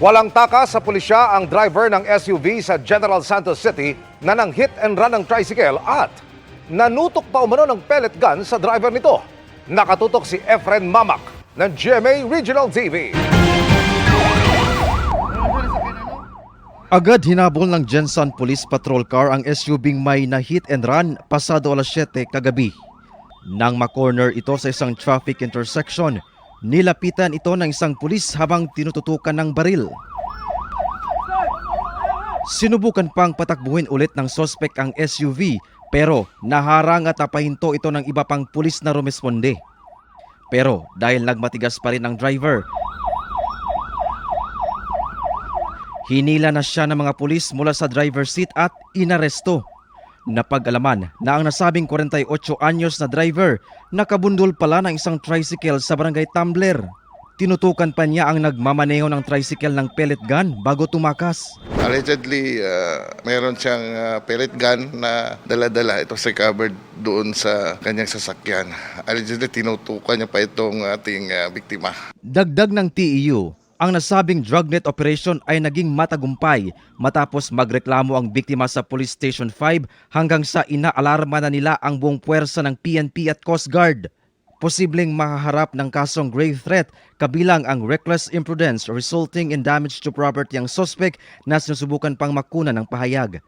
Walang takas sa pulisya ang driver ng SUV sa General Santos City na nang hit and run ng tricycle at nanutok pa umano ng pellet gun sa driver nito. Nakatutok si Efren Mamak ng GMA Regional TV. Agad hinabol ng Gensan Police Patrol Car ang SUV may na hit and run pasado alas 7 kagabi. Nang makorner ito sa isang traffic intersection, nilapitan ito ng isang pulis habang tinututukan ng baril. Sinubukan pang patakbuhin ulit ng sospek ang SUV pero naharang at napahinto ito ng iba pang pulis na rumesponde. Pero dahil nagmatigas pa rin ang driver, hinila na siya ng mga pulis mula sa driver's seat at inaresto. Napag-alaman na ang nasabing 48 anyos na driver nakabundol pala ng isang tricycle sa barangay Tumbler. Tinutukan pa niya ang nagmamaneho ng tricycle ng pellet gun bago tumakas. Allegedly, meron siyang pellet gun na dala-dala. Ito recovered doon sa kanyang sasakyan. Allegedly, tinutukan niya pa itong ating biktima. Dagdag ng TEU, ang nasabing drugnet operation ay naging matagumpay matapos magreklamo ang biktima sa Police Station 5 hanggang sa inaalarma na nila ang buong puwersa ng PNP at Coast Guard. Posibleng mahaharap ng kasong grave threat kabilang ang reckless imprudence resulting in damage to property ang suspect na sinusubukan pang makuna ng pahayag.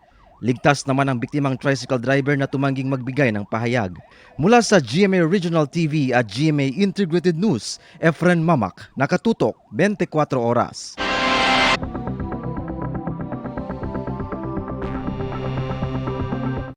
Ligtas naman ang biktimang tricycle driver na tumangging magbigay ng pahayag. Mula sa GMA Regional TV at GMA Integrated News, Efren Mamak, nakatutok 24 oras.